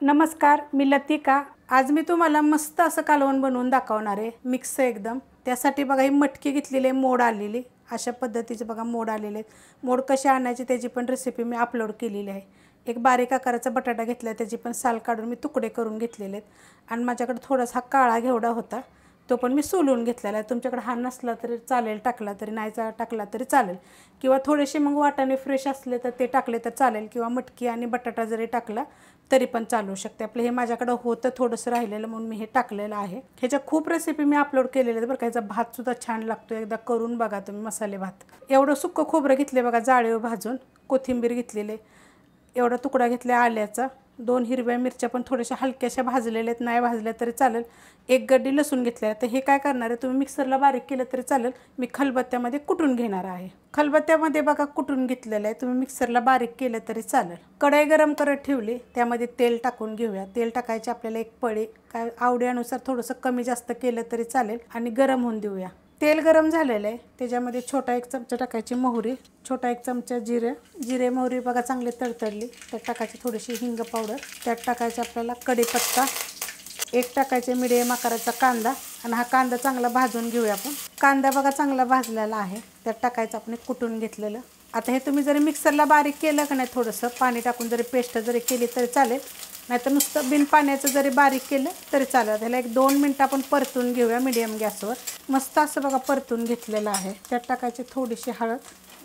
नमस्कार, मी लतिका। आज मी तुम्हाला मस्त असं कालवण बनवून दाखवणार आहे, मिक्स एकदम। त्यासाठी बघा ही मटकी घेतलेली आहे, मोड आलेली अशा पद्धतीचे बघा मोड आलेले आहेत। मोड कसे आणायचे त्याची पण रेसिपी मी अपलोड केलेली आहे। एक बारीक आकाराचा बटाटा घेतला, त्याची पण साल काढून मी तुकडे करून घेतलेले आहेत। आणि माझ्याकडे थोडासा काळा घेवडा होता, तो पण मी सोलून घेतलेला आहे। तुमच्याकडे हा नसला तरी चालेल, टाकला तरी नाही टाकला तरी चालेल, किंवा थोडेसे मग वाटाणे फ्रेश असले तर ते टाकले तर चालेल, किंवा मटकी आणि बटाटा जरी टाकला तरी पण चालू शकते। आपलं हे माझ्याकडे होतं थोडंसं राहिलेलं म्हणून मी हे टाकलेलं आहे। ह्याच्या खूप रेसिपी मी अपलोड केलेले आहेत बरं का। ह्याचा भात सुद्धा छान लागतो, एकदा करून बघा तुम्ही मसाले भात। एवढं सुक्कं खोबरं घेतले बघा जाळीवर भाजून, कोथिंबीर घेतलेले, एवढा तुकडा घेतला आल्याचा, 2 हिरव्या मिरच्या पण थोड्याशा हलक्याशा भाजलेल्या आहेत, नाही भाजल्या तरी चालेल। एक गड्डी लसूण घेतले आहे। तर हे काय करणार आहे तुम्ही मिक्सरला बारीक केलं तरी चालेल, मी खलबत्त्यामध्ये कुटून घेणार आहे। खलबत्त्यामध्ये बघा कुटून घेतलेलं आहे, तुम्ही मिक्सरला बारीक केलं तरी चालेल। कढई गरम करत ठेवली, त्यामध्ये तेल टाकून घेऊया। तेल टाकायचे आपल्याला एक पळी, काय आवडीनुसार थोडंसं कमी जास्त केलं तरी चालेल, आणि गरम होऊन देऊया। तेल गरम झालेलं आहे, त्याच्यामध्ये छोटा 1 चमचा टाकायची मोहरी, छोटा 1 चमचा जिरे मोहरी बघा चांगली तडतडली, त्यात टाकायची थोडीशी हिंग पावडर, त्यात टाकायचं आपल्याला कढीपत्ता, एक टाकायचे मिडियम आकाराचा कांदा, आणि हा कांदा चांगला भाजून घेऊया आपण। कांदा बघा चांगला भाजलेला आहे, त्यात टाकायचं आपण कुटून घेतलेलं। आता हे तुम्ही जरी मिक्सरला बारीक केलं का नाही, थोडंसं पाणी टाकून जरी पेस्ट जरी केली तरी चालेल, नाहीतर नुसतं बिन पाण्याचं जरी बारीक केलं तरी चालेल। त्याला 1-2 मिनटं आपण परतून घेऊया मीडियम गॅसवर। मस्त असं बघा परतून घेतलेलं आहे। त्यात टाकायची थोडीशी हळद,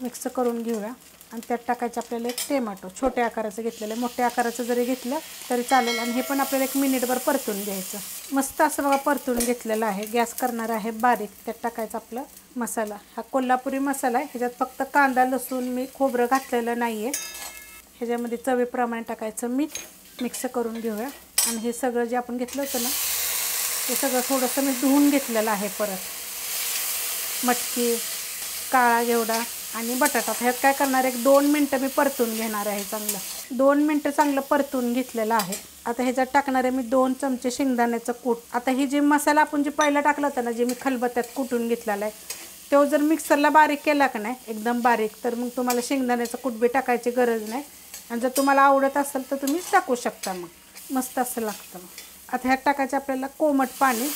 मिक्स करून घेऊया, आणि त्यात टाकायचं आपल्याला 1 टोमॅटो, छोट्या आकाराचं घेतलेलं आहे, मोठ्या आकाराचं जरी घेतलं तरी चालेल, आणि हे पण आपल्याला 1 मिनिटभर परतून घ्यायचं। मस्त असं बघा परतून घेतलेलं आहे। गॅस करणार आहे बारीक, त्यात टाकायचं आपलं मसाला, हा कोल्हापुरी मसाला आहे। ह्याच्यात फक्त कांदा लसूण मी खोबरं घातलेलं नाही आहे। ह्याच्यामध्ये चवीप्रमाणे टाकायचं मीठ, मिक्स करून घेऊया। आणि हे सगळं जे आपण घेतलं होतं ना, हे सगळं थोडंसं मी धुवून घेतलेलं आहे। परत मटकी, काळा घेवडा आणि बटाटा, ह्यात काय करणार, 1-2 मिनटं मी परतून घेणार आहे चांगलं। 2 मिनटं चांगलं परतून घेतलेलं आहे। आता ह्याच्यात टाकणार आहे मी 2 चमचे शेंगदाण्याचं कूट। आता ही जी मसाला आपण जे पहिला टाकला होता ना, जे मी खलबत्त्यात कुटून घेतलेला आहे, तो जर मिक्सरला बारीक केला का नाही एकदम बारीक, तर मग तुम्हाला शेंगदाण्याचं कूट बी टाकायची गरज नाही, आणि जर तुम्हाला आवडत असेल तर तुम्ही टाकू शकता। मग मस्त असं लागतं। आता ह्यात टाकायचं आपल्याला कोमट पाणी,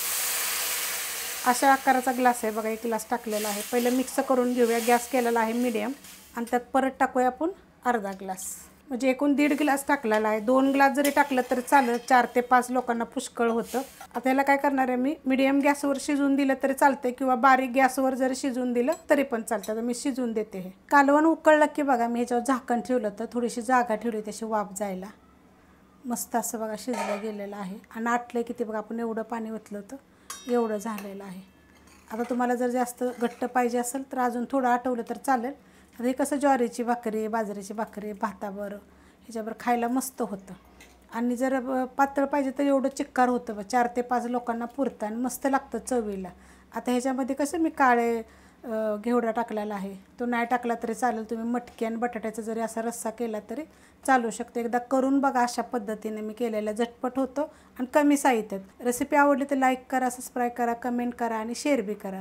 अशा आकाराचा ग्लास आहे बघा, 1 ग्लास टाकलेला आहे। पहिलं मिक्स करून घेऊया, गॅस केलेला आहे मीडियम, आणि त्यात परत टाकूया आपण अर्धा ग्लास, म्हणजे एकूण 1.5 ग्लास टाकलेला आहे। 2 ग्लास जरी टाकलं तरी चालेल, 4 ते 5 लोकांना पुष्कळ होतं। आता याला काय करणार आहे मी, मीडियम गॅसवर शिजवून दिलं तरी चालतंय, किंवा बारीक गॅसवर जरी शिजवून दिलं तरी पण चालतं। तर मी शिजवून देते। हे कालवण उकळलं की बघा मी ह्याच्यावर झाकण ठेवलं, तर थोडीशी जागा ठेवली त्याची वाफ जायला। मस्त असं बघा शिजलं गेलेलं आहे, आणि आटलं किती बघा, आपण एवढं पाणी ओतलं होतं एवढं झालेलं आहे। आता तुम्हाला जर जास्त घट्ट पाहिजे असेल तर अजून थोडं आटवलं तर चालेल। आता हे कसं ज्वारीची भाकरी, बाजरीची भाकरी, भाताबरोबर ह्याच्यावर खायला मस्त होतं। आणि जर पातळ पाहिजे तर एवढं चिक्कार होतं, 4 ते 5 लोकांना पुरतं, आणि मस्त लागतं चवीला। आता ह्याच्यामध्ये कसं मी काळे घेवडा टाकलेला आहे, तो नाही टाकला तरी चालेल, तुम्ही मटकी आणि बटाट्याचा जरी असा रस्सा केला तरी चालू शकतो। एकदा करून बघा, अशा पद्धतीने मी केलेलं झटपट होतं आणि कमी साहित्यात। रेसिपी आवडली तर लाईक करा, सबस्क्राईब करा, कमेंट करा आणि शेअर बी करा।